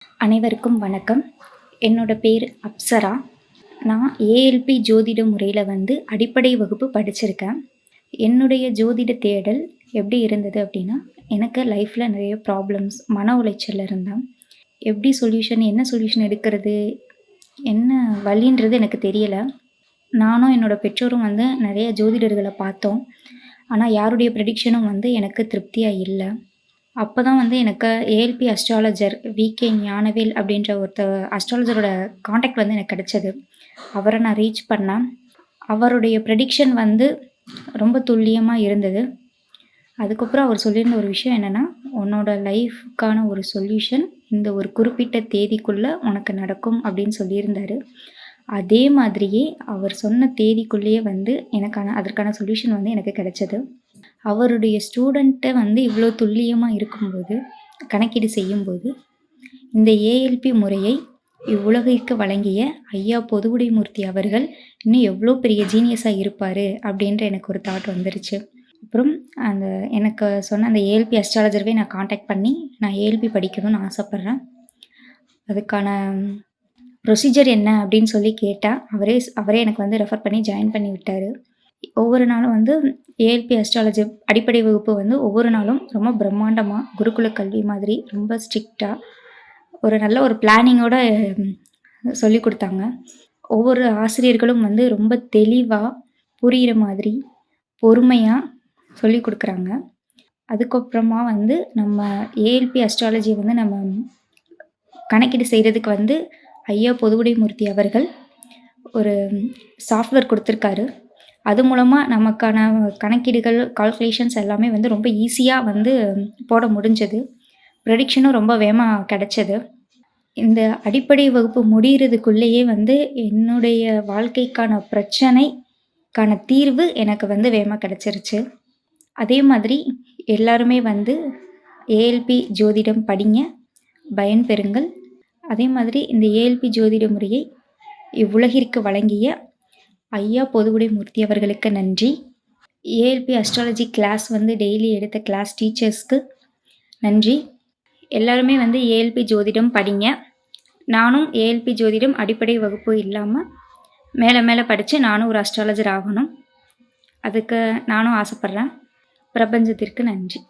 அனைவருக்கும் வணக்கம். என்னோட பேர் அப்சரா. நான் ஏஎல்பி ஜோதிட முறையில் அடிப்படை வகுப்பு படிச்சிருக்கேன். என்னுடைய ஜோதிட தேடல் எப்படி இருந்தது அப்படின்னா, எனக்கு லைஃப்பில் நிறைய ப்ராப்ளம்ஸ், மன உளைச்சல்ல இருந்தேன். எப்படி என்ன சொல்யூஷன் எடுக்கிறது, என்ன வழின்றது எனக்கு தெரியலை. நானும் என்னோட பெற்றோரும் நிறைய ஜோதிடர்களை பார்த்தோம். ஆனால் யாருடைய ப்ரெடிக்ஷனும் எனக்கு திருப்தியாக இல்லை. அப்போ தான் எனக்கு ஏஎல்பி அஸ்ட்ராலஜர் விகே ஞானவேல் அப்படின்ற அஸ்ட்ராலஜரோட காண்டாக்ட் எனக்கு கிடச்சது. அவரை நான் ரீச் பண்ணேன். அவருடைய ப்ரெடிக்ஷன் ரொம்ப துல்லியமாக இருந்தது. அதுக்கப்புறம் அவர் சொல்லியிருந்த ஒரு விஷயம் என்னென்னா, உன்னோட லைஃப்க்கான ஒரு சொல்யூஷன் இந்த ஒரு குறிப்பிட்ட தேதிக்குள்ளே உனக்கு நடக்கும் அப்படின்னு சொல்லியிருந்தார். அதே மாதிரியே அவர் சொன்ன தேதிக்குள்ளேயே அதற்கான சொல்யூஷன் எனக்கு கிடைச்சது. அவருடைய ஸ்டூடெண்ட்டை இவ்வளோ துல்லியமாக இருக்கும்போது, கணக்கீடு செய்யும்போது, இந்த ஏஎல்பி முறையை இவ்வுலகிற்கு வழங்கிய ஐயா பொதுவுடைமூர்த்தி அவர்கள் இன்னும் எவ்வளோ பெரிய ஜீனியஸாக இருப்பார் அப்படின்ற எனக்கு ஒரு தாட் வந்துருச்சு. அப்புறம் எனக்கு சொன்ன அந்த ஏஎல்பி அஸ்ட்ராலஜர்வே நான் காண்டாக்ட் பண்ணி, நான் ஏஎல்பி படிக்கணும்னு ஆசைப்பட்றேன். அதுக்கான ப்ரொசீஜர் என்ன அப்படின்னு சொல்லி கேட்டால், அவரே எனக்கு ரெஃபர் பண்ணி ஜாயின் பண்ணி விட்டார். ஒவ்வொரு நாளும் ஏஎல்பி அஸ்ட்ராலஜி அடிப்படை வகுப்பு ஒவ்வொரு நாளும் ரொம்ப பிரம்மாண்டமாக குருகுல கல்வி மாதிரி ரொம்ப ஸ்ட்ரிக்டாக நல்ல ஒரு பிளானிங்கோட சொல்லி கொடுத்தாங்க. ஒவ்வொரு ஆசிரியர்களும் ரொம்ப தெளிவாக புரிகிற மாதிரி பொறுமையாக சொல்லி கொடுக்குறாங்க. அதுக்கப்புறமா நம்ம ஏஎல்பி அஸ்ட்ராலஜியை நம்ம கணக்கீடு செய்கிறதுக்கு ஐயா பொதுவுடைமூர்த்தி அவர்கள் ஒரு சாஃப்ட்வேர் கொடுத்துருக்காரு. அது மூலமாக நமக்கான கணக்கீடுகள், கால்குலேஷன்ஸ் எல்லாமே ரொம்ப ஈஸியாக போட முடிஞ்சது. ப்ரெடிக்ஷனும் ரொம்ப வேகமாக கிடச்சது. இந்த அடிப்படை வகுப்பு முடிகிறதுக்குள்ளேயே என்னுடைய வாழ்க்கைக்கான பிரச்சனைக்கான தீர்வு எனக்கு வேகமாக கிடச்சிருச்சு. அதே மாதிரி எல்லாருமே ஏஎல்பி ஜோதிடம் படிங்க, பயன்பெறுங்கள். அதே மாதிரி இந்த ஏஎல்பி ஜோதிட முறையை இவ்வுலகிற்கு வழங்கிய ஐயா பொதுவுடைமூர்த்தி அவர்களுக்கு நன்றி. ஏஎல்பி அஸ்ட்ராலஜி கிளாஸ் டெய்லி எடுத்த கிளாஸ் டீச்சர்ஸ்க்கு நன்றி. எல்லாருமே ஏஎல்பி ஜோதிடம் படிங்க. நானும் ஏஎல்பி ஜோதிடம் அடிப்படை வகுப்பு இல்லாமல் மேலே படித்து நானும் ஒரு அஸ்ட்ராலஜர் ஆகணும். அதுக்கு நானும் ஆசைப்பட்றேன். பிரபஞ்சத்திற்கு நன்றி.